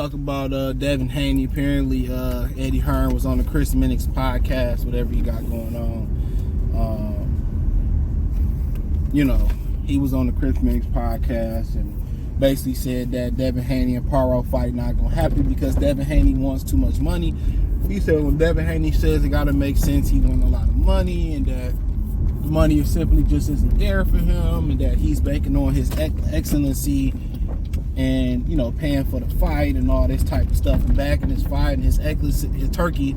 talk about Devin Haney. Apparently, Eddie Hearn was on the Chris Minnick's podcast, whatever he got going on. He was on the Chris Minnick's podcast and basically said that Devin Haney and Paro fight not going to happen because Devin Haney wants too much money. He said when Devin Haney says it got to make sense, he wants a lot of money and that the money simply just isn't there for him and that he's banking on his excellency and, paying for the fight and all this type of stuff and backing his fight and his turkey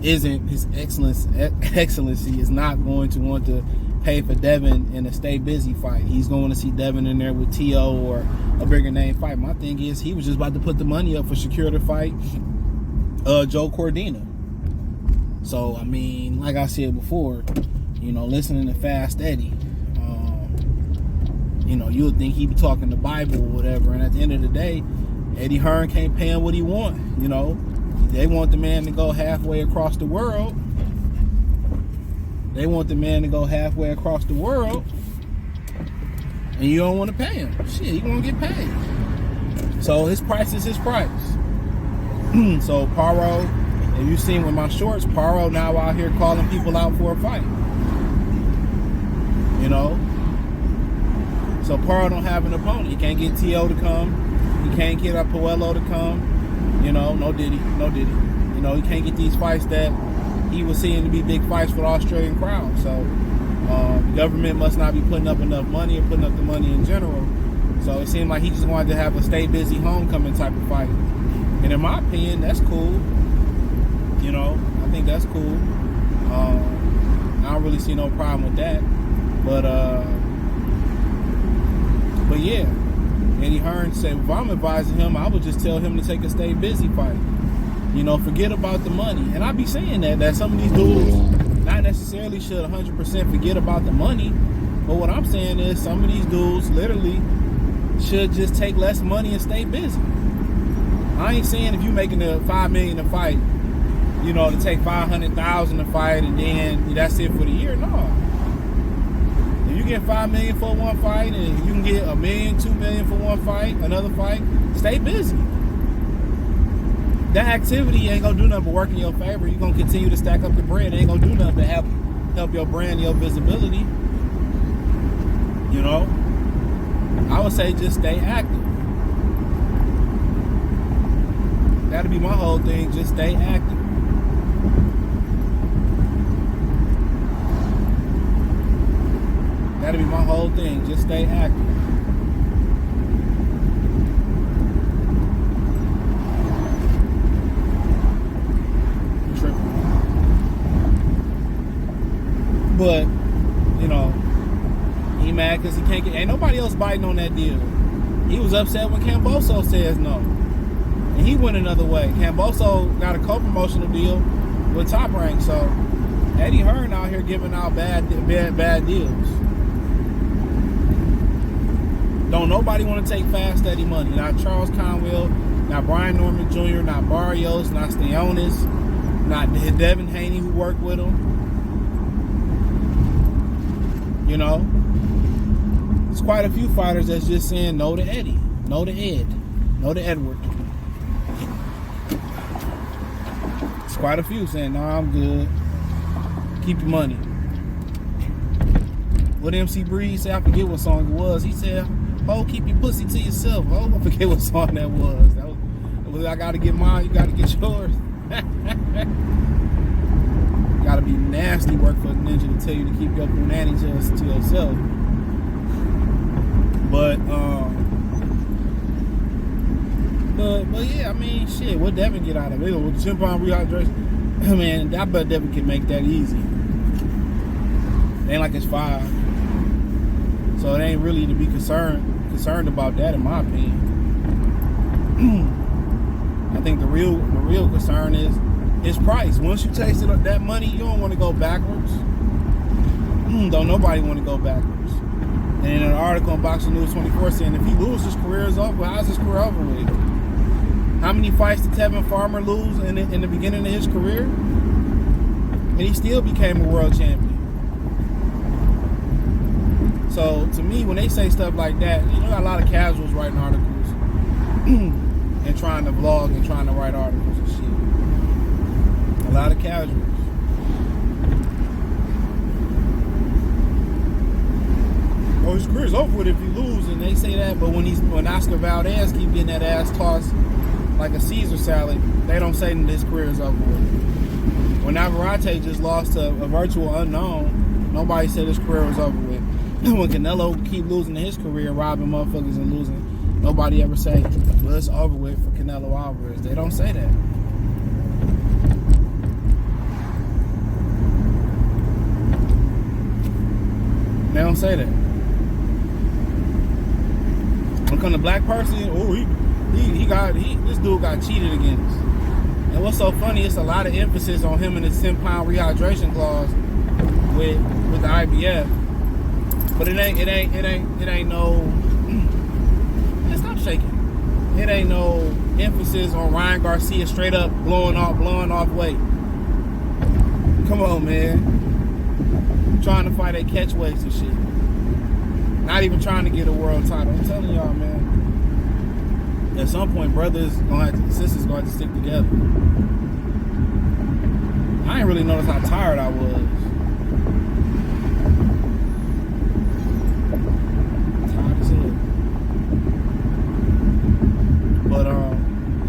isn't, his excellency is not going to want to pay for Devin in a stay busy fight. He's going to see Devin in there with T.O. or a bigger name fight. My thing is he was just about to put the money up for secure the fight Joe Cordina. So, like I said before, listening to Fast Eddie, you would think he'd be talking the Bible or whatever, and at the end of the day, Eddie Hearn can't pay him what he wants. They want the man to go halfway across the world. And you don't want to pay him. Shit, he won't get paid. So his price is his price. So Paro, if you've seen with my shorts, Paro now out here calling people out for a fight. So Paro don't have an opponent. He can't get T.O. to come. He can't get a Puello to come. No Diddy. He can't get these fights that he was seeing to be big fights for the Australian crowd. So the government must not be putting up enough money or putting up the money in general. So it seemed like he just wanted to have a stay busy homecoming type of fight. And in my opinion, that's cool. I think that's cool. I don't really see no problem with that. But yeah, Eddie Hearn said, if I'm advising him, I would just tell him to take a stay busy fight. Forget about the money. And I be saying that some of these dudes not necessarily should 100% forget about the money. But what I'm saying is some of these dudes literally should just take less money and stay busy. I ain't saying if you making the $5 million to fight, to take $500,000 to fight and then that's it for the year. No. If you get $5 million for one fight and you can get $1 million, $2 million for one fight, another fight, stay busy. That activity ain't gonna do nothing but work in your favor. You're gonna continue to stack up the bread. It ain't gonna do nothing but help your brand, your visibility. I would say just stay active. That'll be my whole thing. Just stay active. That'll be my whole thing. Just stay active. But, he mad because he can't get... Ain't nobody else biting on that deal. He was upset when Camboso says no. And he went another way. Camboso got a co-promotional deal with Top Rank. So, Eddie Hearn out here giving out bad deals. Don't nobody want to take Fast Eddie money. Not Charles Conwell, not Brian Norman Jr., not Barrios, not Steonis, not Devin Haney who worked with him. There's quite a few fighters that's just saying no to Eddie, no to Ed, no to Edward. It's quite a few saying, no, I'm good. Keep your money. What MC Breeze said, I forget what song it was. He said, oh, keep your pussy to yourself. Oh, I forget what song that was. That was I gotta get mine, you gotta get yours. Gotta be nasty work for a ninja to tell you to keep your punani to yourself. But yeah, shit, what Devin get out of it? With 10 pound rehydration, man, I bet Devin can make that easy. It ain't like it's 5. So it ain't really to be concerned about that in my opinion. I think the real concern is his price. Once you tasted that money, you don't want to go backwards. Don't nobody want to go backwards. And in an article on Boxing News 24 saying if he loses, his career is over. How's his career over with? How many fights did Tevin Farmer lose in the beginning of his career? And he still became a world champion. So to me, when they say stuff like that, got a lot of casuals writing articles. and trying to vlog and trying to write articles and shit. A lot of casuals. Oh, his career's over with if he lose, and they say that, but when Oscar Valdez keep getting that ass tossed like a Caesar salad, they don't say that his career is over with. When Navarrete just lost to a virtual unknown, nobody said his career was over with. When Canelo keep losing to his career, robbing motherfuckers and losing, nobody ever say, well, it's over with for Canelo Alvarez. They don't say that. They don't say that. When it comes to black person, this dude got cheated against. And what's so funny, it's a lot of emphasis on him and his 10-pound rehydration clause with the IBF. But it ain't no man, stop shaking. It ain't no emphasis on Ryan Garcia straight up blowing off weight. Come on, man. Trying to fight at catch weights and shit. Not even trying to get a world title. I'm telling y'all, man. At some point, sisters gonna have to stick together. I ain't really noticed how tired I was. Tired as hell.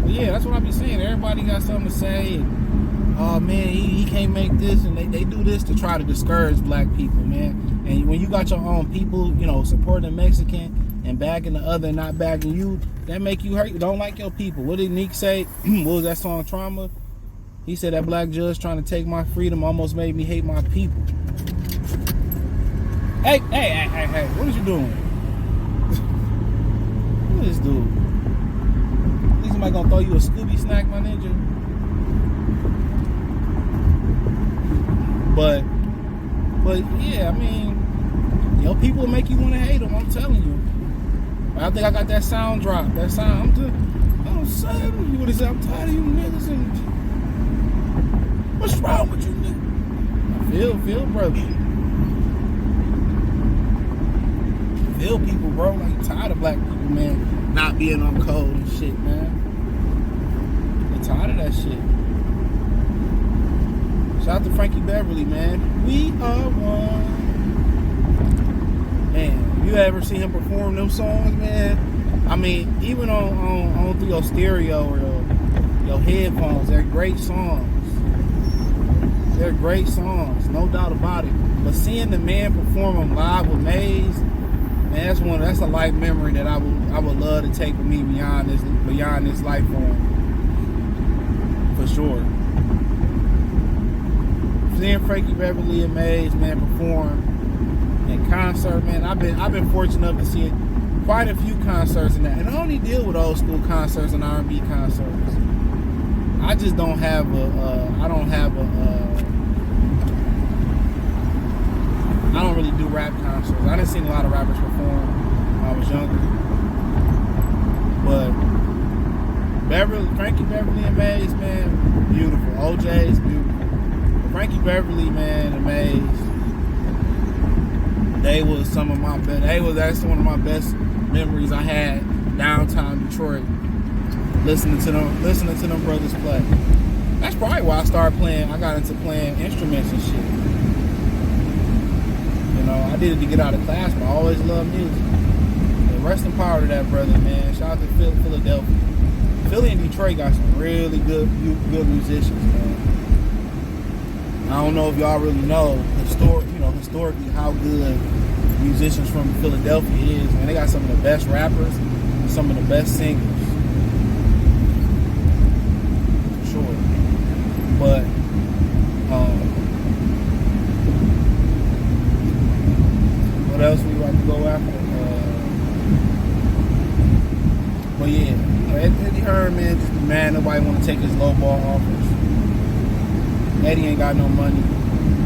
But yeah, that's what I be saying. Everybody got something to say. And, oh man, he can't make this, and they do this to try to discourage black people, man. And when you got your own people, supporting the Mexican and bagging the other and not bagging you, that make you hurt. You don't like your people. What did Nick say? What was that song, Trauma? He said that black judge trying to take my freedom almost made me hate my people. Hey, what is you doing? What is this dude? Think somebody gonna throw you a Scooby snack, my ninja? But yeah, I mean, your people make you want to hate them. I'm telling you. I think I got that sound drop. That sound. I'm saying, you would have said, I'm tired of you niggas. And what's wrong with you niggas? I feel, brother. Feel people, bro. Like tired of black people, man, not being on code and shit, man. I'm tired of that shit. Shout out to Frankie Beverly, man. We are one. Man, you ever see him perform them songs, man? I mean, even on through your stereo or your headphones, they're great songs. They're great songs, no doubt about it. But seeing the man perform them live with Maze, man, that's a life memory that I would love to take with me beyond this life form. For sure. Seeing Frankie Beverly and Maze, man, perform in concert, man. I've been fortunate enough to see quite a few concerts in that, and I only deal with old school concerts and R&B concerts. I just don't have I don't really do rap concerts. I didn't see a lot of rappers perform when I was younger, but Frankie Beverly and Maze, man, beautiful. OJ's beautiful. Frankie Beverly, man, and Maze, that's one of my best memories I had downtown Detroit. Listening to them brothers play. That's probably why I got into playing instruments and shit. I did it to get out of class, but I always loved music. And rest in power to that brother, man. Shout out to Philadelphia. Philly and Detroit got some really good musicians, man. I don't know if y'all really know historically how good musicians from Philadelphia is. Man, they got some of the best rappers and some of the best singers. For sure. But what else we like to go after? But yeah, Eddie Hearn, man, just mad nobody want to take his low ball offers. Eddie ain't got no money.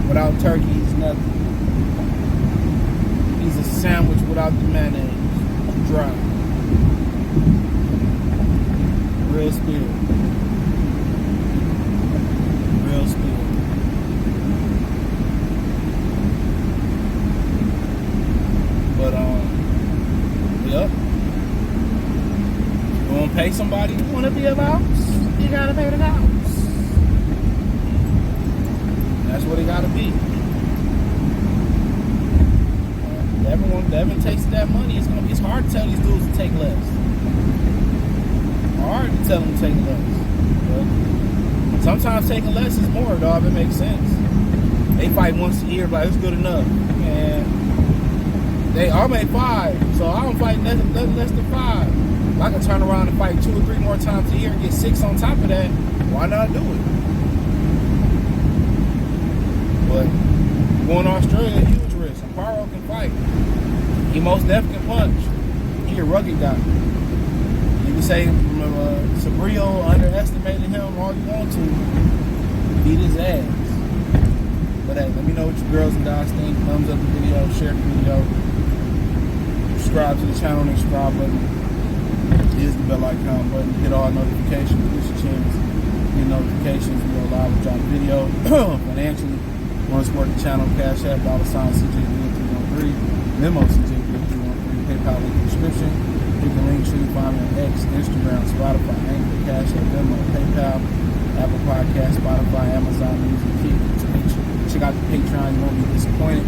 Without turkey, he's nothing. He's a sandwich without the mayonnaise. Dry. Real spirit. Real spirit. But, yep. pay somebody to want to be of the house, you gotta pay the house. That's what it gotta be. Devin takes that money. It's hard to tell these dudes to take less. Hard to tell them to take less. But sometimes taking less is more, dog. It makes sense. They fight once a year, but it's good enough. And I'll make 5, so I don't fight nothing less than 5. If I can turn around and fight 2 or 3 more times a year and get 6 on top of that, why not do it? But going to Australia, huge risk. And Paro can fight. He most definitely can punch. He a rugged guy. You can say Sabrio underestimated him all you want to. Beat his ass. But hey, let me know what you girls and guys think. Thumbs up the video, share the video. Subscribe to the channel, and subscribe button. Here's the bell icon button. Hit all notifications. Push your chance. Get notifications. We go live with y'all video. Financially, want to support the channel, Cash App, $CJ313, Venmo CJ313, PayPal link in the description. Hit the link tree, find me on X, Instagram, Spotify, Anchor, Cash App, Venmo, PayPal, Apple Podcasts, Spotify, Amazon Music, Check out the Patreon. You won't be disappointed.